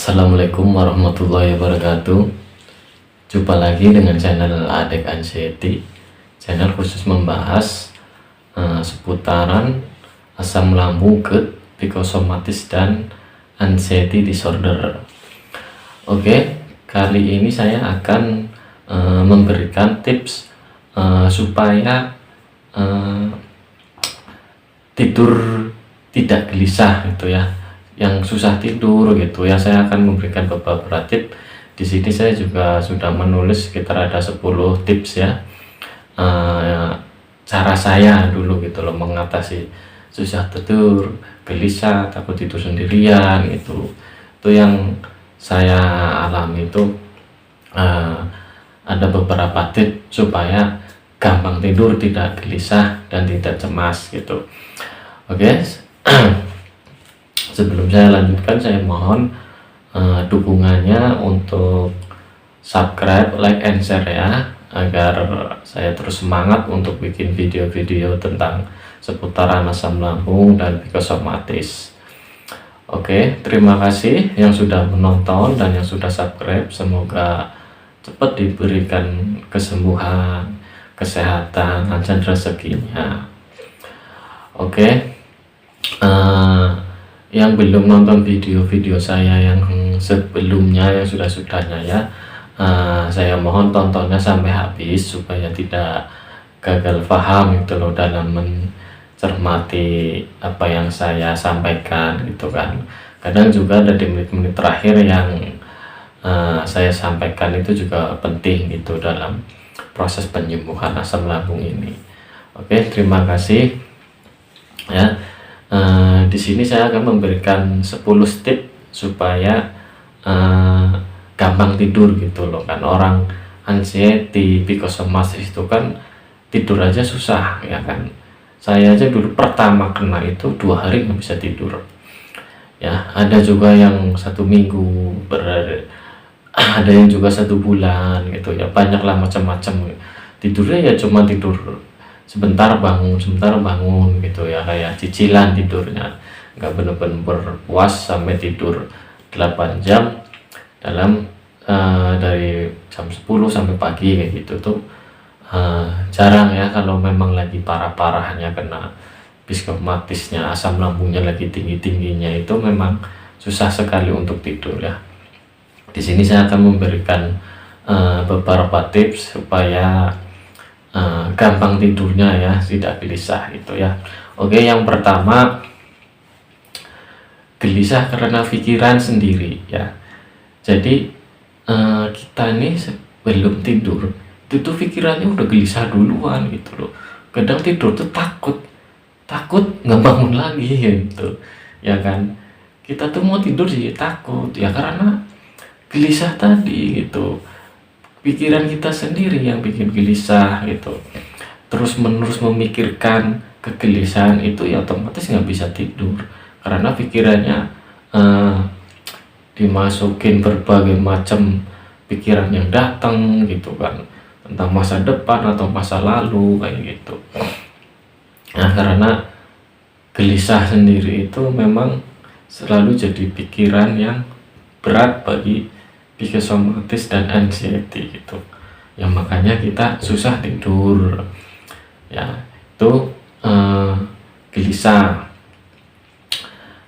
Assalamualaikum warahmatullahi wabarakatuh. Jumpa lagi dengan channel Adek Anxiety, channel khusus membahas seputaran asam lambung, GERD, psikosomatis, dan anxiety disorder. Oke, kali ini saya akan memberikan tips supaya tidur tidak gelisah gitu ya, yang susah tidur gitu ya. Saya akan memberikan beberapa tips. Di sini saya juga sudah menulis sekitar ada 10 tips ya, cara saya dulu gitu loh mengatasi susah tidur, gelisah, takut tidur sendirian. Itu yang saya alami itu. Ada beberapa tips supaya gampang tidur, tidak gelisah dan tidak cemas gitu. Oke. Sebelum saya lanjutkan, saya mohon dukungannya untuk subscribe, like, and share ya, agar saya terus semangat untuk bikin video-video tentang seputaran asam lambung dan psikosomatis. Oke, terima kasih yang sudah menonton dan yang sudah subscribe. Semoga cepat diberikan kesembuhan, kesehatan, lancar rezekinya. Oke. Yang belum nonton video-video saya yang sebelumnya, yang sudah-sudahnya ya, saya mohon tontonnya sampai habis supaya tidak gagal paham gitu loh dalam mencermati apa yang saya sampaikan gitu kan. Kadang juga ada di menit-menit terakhir yang saya sampaikan itu juga penting gitu dalam proses penyembuhan asam lambung ini. Oke, terima kasih ya. Di sini saya akan memberikan 10 tips supaya gampang tidur gitu loh kan. Orang anxiety, psikosomatis itu kan tidur aja susah ya kan. Saya aja dulu pertama kena itu 2 hari nggak bisa tidur ya. Ada juga yang 1 minggu ada yang juga 1 bulan gitu ya. Banyak lah macam-macam. Tidurnya ya cuma tidur sebentar bangun gitu ya, kayak cicilan tidurnya, nggak bener-bener puas sampai tidur 8 jam dalam dari jam 10 sampai pagi kayak gitu tuh jarang ya. Kalau memang lagi parah-parahnya kena psikosomatisnya, asam lambungnya lagi tinggi-tingginya, itu memang susah sekali untuk tidur ya. Di sini saya akan memberikan beberapa tips supaya gampang tidurnya ya, tidak gelisah gitu ya. Oke, yang pertama, gelisah karena pikiran sendiri ya. Jadi kita nih sebelum tidur itu tuh pikirannya udah gelisah duluan gitu loh. Kadang tidur tuh takut nggak bangun lagi gitu ya kan. Kita tuh mau tidur sih takut ya, karena gelisah tadi gitu. Pikiran kita sendiri yang bikin gelisah gitu. Terus menerus memikirkan kegelisahan itu ya, otomatis nggak bisa tidur karena pikirannya dimasukin berbagai macam pikiran yang datang gitu kan, tentang masa depan atau masa lalu kayak gitu. Nah, karena gelisah sendiri itu memang selalu jadi pikiran yang berat bagi psikosomatis dan anxiety gitu ya, makanya kita susah tidur ya. Itu gelisah.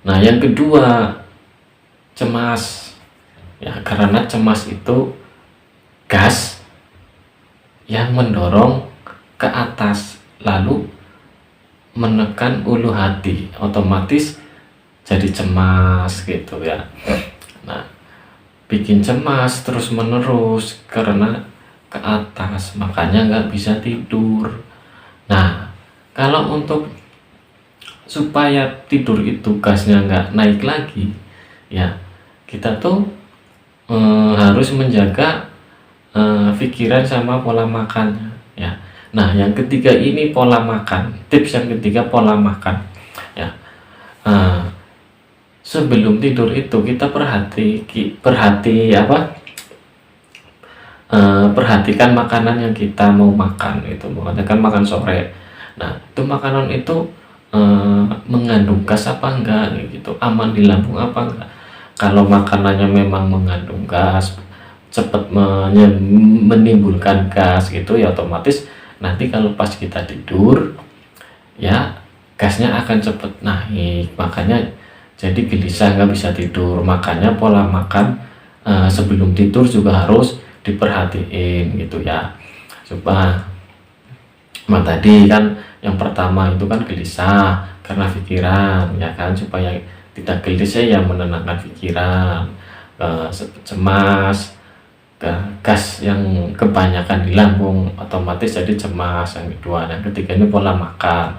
Nah, yang kedua, cemas ya, karena cemas itu gas yang mendorong ke atas lalu menekan ulu hati, otomatis jadi cemas gitu ya. Nah, bikin cemas terus menerus karena ke atas, makanya nggak bisa tidur. Nah, kalau untuk supaya tidur itu gasnya nggak naik lagi ya, kita tuh harus menjaga pikiran sama pola makannya ya. Nah, yang ketiga ini pola makan. Tips yang ketiga, pola makan ya. Sebelum tidur itu kita perhatikan makanan yang kita mau makan itu, mengatakan makan sore. Nah, itu makanan itu mengandung gas apa enggak gitu, aman di lambung apa enggak. Kalau makanannya memang mengandung gas, cepat menimbulkan gas gitu, ya otomatis nanti kalau pas kita tidur ya gasnya akan cepet naik, makanya jadi gelisah nggak bisa tidur. Makanya pola makan sebelum tidur juga harus diperhatiin gitu ya, supaya tadi kan yang pertama itu kan gelisah karena pikiran ya kan, supaya tidak gelisah ya menenangkan pikiran, cemas, gas yang kebanyakan di lambung otomatis jadi cemas. Yang kedua dan ketiga ini pola makan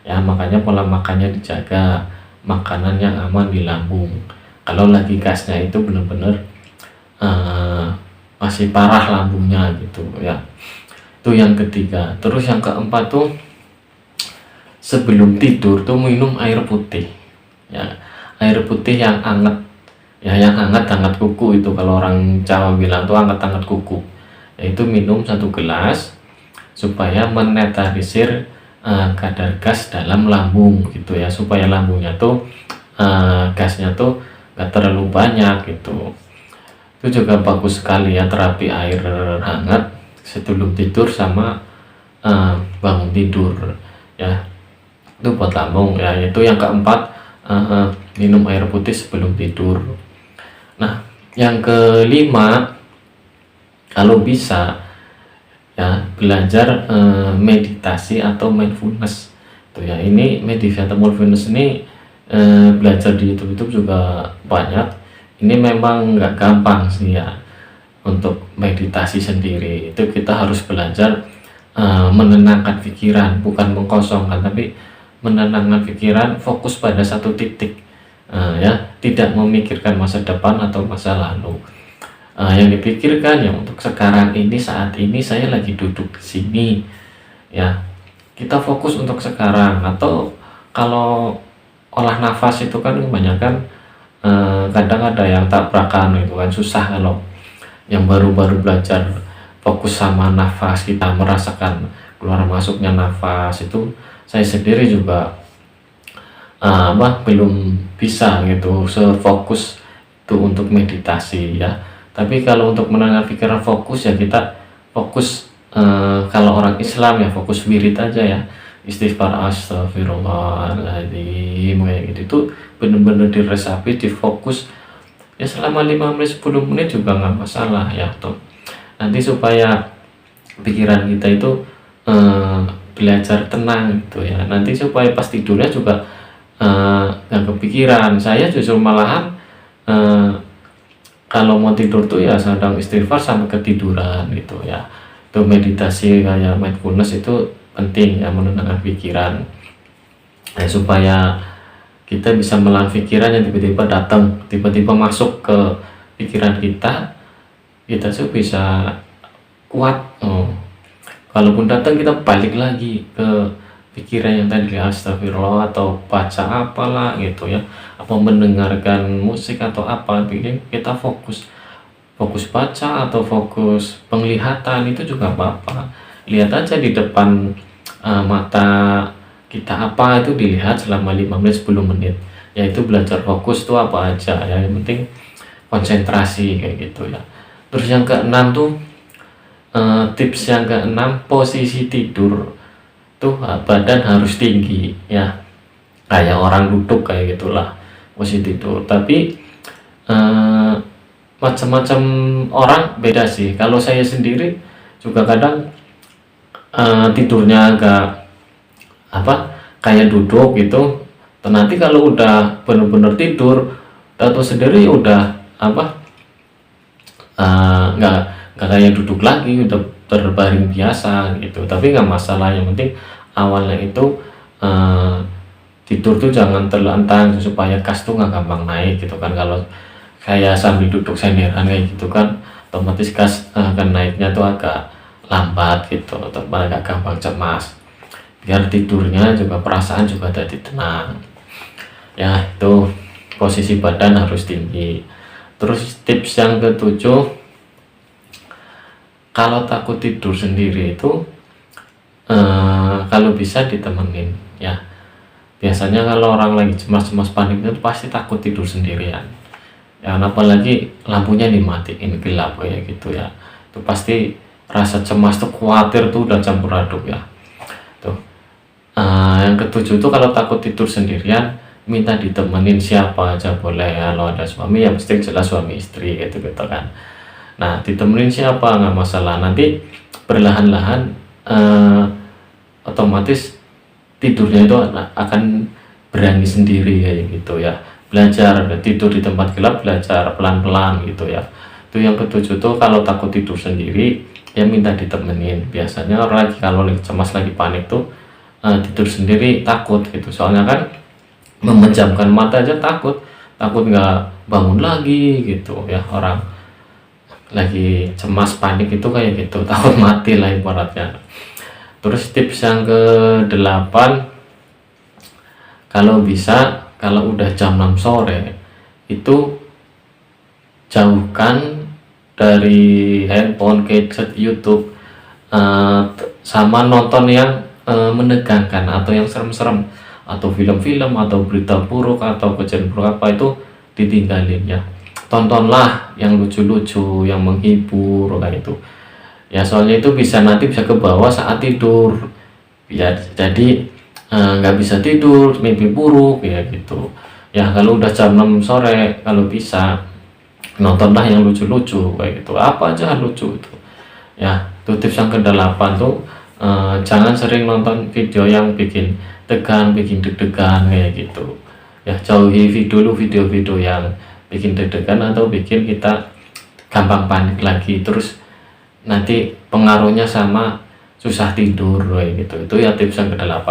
ya, makanya pola makannya dijaga, makanan yang aman di lambung. Kalau lagi gasnya itu benar-benar masih parah lambungnya gitu ya, itu yang ketiga. Terus yang keempat tuh sebelum tidur tuh minum air putih ya, air putih yang hangat ya, yang hangat kuku itu kalau orang Jawa bilang tuh hangat kuku, yaitu minum 1 gelas supaya menetralisir kadar gas dalam lambung gitu ya, supaya lambungnya tuh gasnya tuh gak terlalu banyak gitu. Itu juga bagus sekali ya, terapi air hangat sebelum tidur sama bangun tidur ya, itu buat lambung ya. Itu yang keempat, minum air putih sebelum tidur. Nah yang kelima, kalau bisa ya belajar meditasi atau mindfulness tuh ya. Ini meditasi atau mindfulness ini belajar di YouTube juga banyak. Ini memang nggak gampang sih ya untuk meditasi sendiri. Itu kita harus belajar menenangkan pikiran, bukan mengkosongkan, tapi menenangkan pikiran, fokus pada satu titik ya, tidak memikirkan masa depan atau masa lalu. Yang dipikirkan ya untuk sekarang ini, saat ini saya lagi duduk di sini ya, kita fokus untuk sekarang. Atau kalau olah nafas itu kan kebanyakan kadang ada yang tabrakan itu kan, susah kalau yang baru-baru belajar fokus sama nafas, kita merasakan keluar masuknya nafas. Itu saya sendiri juga belum bisa gitu sefokus itu untuk meditasi ya. Tapi kalau untuk menenangkan pikiran fokus ya, kita fokus kalau orang Islam ya fokus wirid aja ya, istighfar astagfirullahaladzim kayak gitu. Itu bener-bener diresapi, difokus ya selama 5 menit 10 menit juga nggak masalah ya tuh. Nanti supaya pikiran kita itu belajar tenang gitu ya, nanti supaya pas tidurnya juga nggak kepikiran. Saya justru malahan kalau mau tidur tuh ya sedang istighfar sampai ketiduran gitu ya. Itu meditasi kayak mindfulness itu penting ya, menenangkan pikiran ya, supaya kita bisa melawan pikiran yang tiba-tiba datang, tiba-tiba masuk ke pikiran kita tuh bisa kuat. Kalaupun datang kita balik lagi ke pikiran yang tadi, astagfirullah atau baca apalah gitu ya, apa mendengarkan musik atau apa, bikin kita fokus baca atau fokus penglihatan itu juga apa-apa. Lihat aja di depan mata kita apa itu dilihat selama 5 menit 10 menit, yaitu belajar fokus tuh apa aja ya, yang penting konsentrasi kayak gitu ya. Terus yang keenam tuh tips yang keenam, posisi tidur tuh badan harus tinggi ya, kayak orang duduk kayak gitulah posisi tidur. Tapi macam-macam orang beda sih. Kalau saya sendiri juga kadang tidurnya agak kayak duduk gitu. Nanti kalau udah bener-bener tidur, atau sendiri udah nggak kayak duduk lagi, udah berbaring biasa gitu. Tapi nggak masalah, yang penting awalnya itu tidur tuh jangan terlentang supaya gas tuh nggak gampang naik gitu kan. Kalau kayak sambil duduk senderan kayak gitu kan, otomatis gas akan naiknya tuh agak lambat gitu, atau agak gampang cemas. Biar tidurnya juga perasaan juga jadi tenang ya. Itu posisi badan harus tinggi. Terus tips yang ketujuh, kalau takut tidur sendiri itu kalau bisa ditemenin ya. Biasanya kalau orang lagi cemas-cemas panik itu pasti takut tidur sendirian ya apalagi lampunya dimatiin gelap kayak gitu ya, itu pasti rasa cemas tuh, khawatir tuh udah campur aduk ya tuh. Yang ketujuh tuh kalau takut tidur sendirian, minta ditemenin siapa aja boleh ya. Kalau ada suami ya mesti jelas suami istri gitu gitu kan. Nah ditemenin siapa nggak masalah, nanti perlahan-lahan otomatis tidurnya itu akan berani sendiri kayak gitu ya. Belajar tidur di tempat gelap, belajar pelan-pelan gitu ya. Itu yang ketujuh tuh kalau takut tidur sendiri ya minta ditemenin. Biasanya orang lagi kalau lagi cemas, lagi panik tuh tidur sendiri takut gitu, soalnya kan memejamkan mata aja takut nggak bangun lagi gitu ya. Orang lagi cemas panik itu kayak gitu, takut mati lah ibaratnya. Terus tips yang ke-8, kalau bisa kalau udah jam 6 sore itu jauhkan dari handphone, gadget, YouTube, sama nonton yang menegangkan atau yang serem-serem, atau film-film atau berita buruk atau kejadian buruk apa itu ditinggalin ya. Tontonlah yang lucu-lucu, yang menghibur kayak itu ya, soalnya itu nanti bisa ke bawah saat tidur ya. Jadi nggak bisa tidur, mimpi buruk ya gitu ya. Kalau udah jam 6 sore kalau bisa nontonlah yang lucu-lucu kayak gitu, apa aja lucu itu ya. Itu tips yang ke-8 tuh, jangan sering nonton video yang bikin tegang, bikin deg-degan kayak gitu ya. Jauhi video-video yang bikin deg-degan atau bikin kita gampang panik lagi, terus nanti pengaruhnya sama susah tidur kayak gitu. Itu ya tips yang ke-8.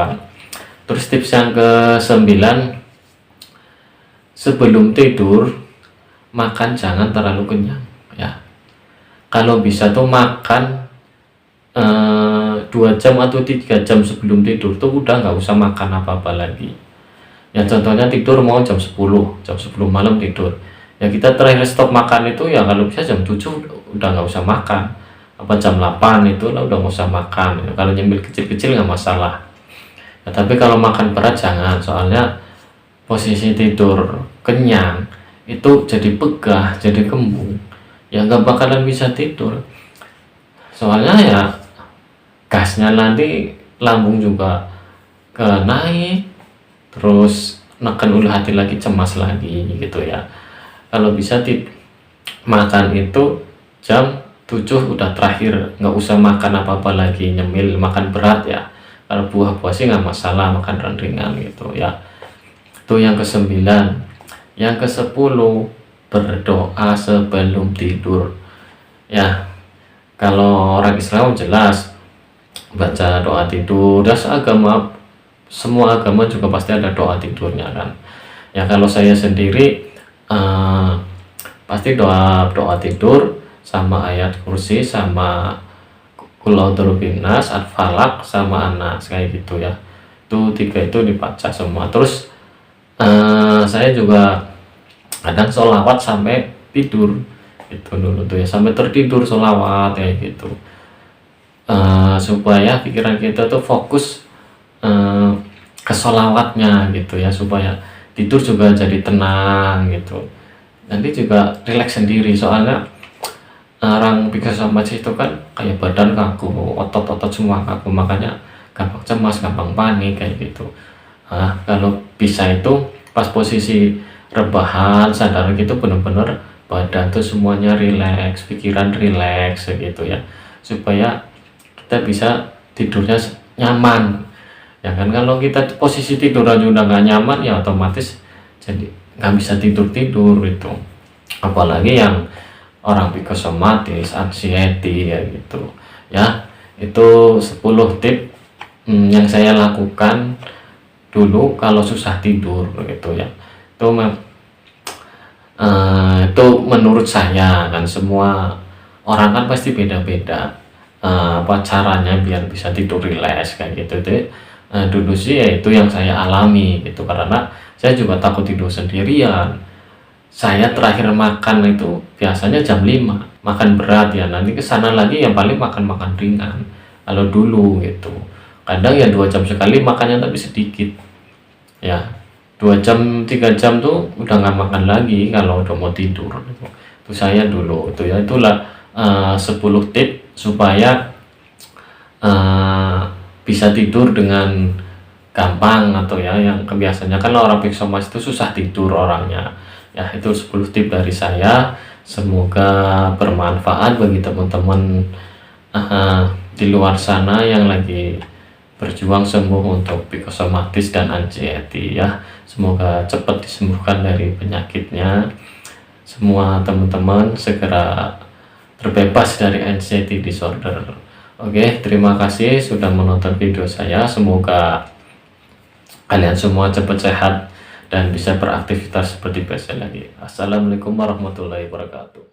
Terus tips yang ke-9, sebelum tidur makan jangan terlalu kenyang ya. Kalau bisa tuh makan 2 jam atau 3 jam sebelum tidur tuh udah nggak usah makan apa-apa lagi ya. Contohnya tidur mau jam 10 malam tidur ya, kita terakhir stop makan itu ya kalau bisa jam 7 udah nggak usah makan, apa jam 8 itu lah udah nggak usah makan ya. Kalau nyemil kecil-kecil nggak masalah ya, tapi kalau makan berat jangan, soalnya posisi tidur kenyang itu jadi pegah, jadi kembung ya, nggak bakalan bisa tidur. Soalnya ya gasnya nanti lambung juga ke naik, terus neken ulu hati lagi, cemas lagi gitu ya. Kalau bisa makan itu jam 7 udah terakhir, nggak usah makan apa-apa lagi, nyemil makan berat ya. Kalau buah-buah sih nggak masalah, makan ringan gitu ya. Itu yang ke-9. Yang ke-10, berdoa sebelum tidur ya. Kalau orang Islam jelas baca doa tidur, dan semua agama juga pasti ada doa tidurnya kan ya. Kalau saya sendiri pasti doa tidur sama ayat kursi, sama Qul a'udzu birabbin-nas, Al-Falaq, sama An-Nas kayak gitu ya. Itu 3 itu dibaca semua. Terus saya juga kadang sholawat sampai tidur itu dulu tuh ya, sampai tertidur sholawat kayak gitu, supaya pikiran kita tuh fokus ke sholawatnya gitu ya, supaya tidur juga jadi tenang gitu, nanti juga rileks sendiri. Soalnya orang pikir sama itu kan kayak badan kaku, otot-otot semua kaku, makanya gampang cemas, gampang panik kayak gitu. Kalau bisa itu pas posisi rebahan, sadar gitu, bener-bener badan tuh semuanya rileks, pikiran rileks gitu ya, supaya kita bisa tidurnya nyaman ya kan. Kalau kita posisi tidur aja udah nggak nyaman ya, otomatis jadi nggak bisa tidur itu. Apalagi yang orang psikosomatis, anxiety ya gitu ya. Itu 10 tip yang saya lakukan dulu kalau susah tidur gitu ya. Itu menurut saya kan, semua orang kan pasti beda-beda apa caranya biar bisa tidur rileks kayak gitu deh. Dulu sih ya itu yang saya alami gitu, karena saya juga takut tidur sendirian. Saya terakhir makan itu biasanya jam 5, makan berat ya, nanti kesana lagi yang paling makan ringan kalau dulu gitu. Kadang ya 2 jam sekali makannya tapi sedikit ya. 2 jam 3 jam tuh udah nggak makan lagi kalau udah mau tidur gitu. Itu saya dulu itu ya, itulah 10 tip supaya bisa tidur dengan gampang, atau ya yang biasanya kan orang piksomas itu susah tidur orangnya ya. Itu 10 tip dari saya, semoga bermanfaat bagi teman-teman di luar sana yang lagi berjuang sembuh untuk psikosomatis dan anxiety ya. Semoga cepat disembuhkan dari penyakitnya. Semua teman-teman segera terbebas dari anxiety disorder. Oke, terima kasih sudah menonton video saya. Semoga kalian semua cepat sehat dan bisa beraktivitas seperti biasa lagi. Assalamualaikum warahmatullahi wabarakatuh.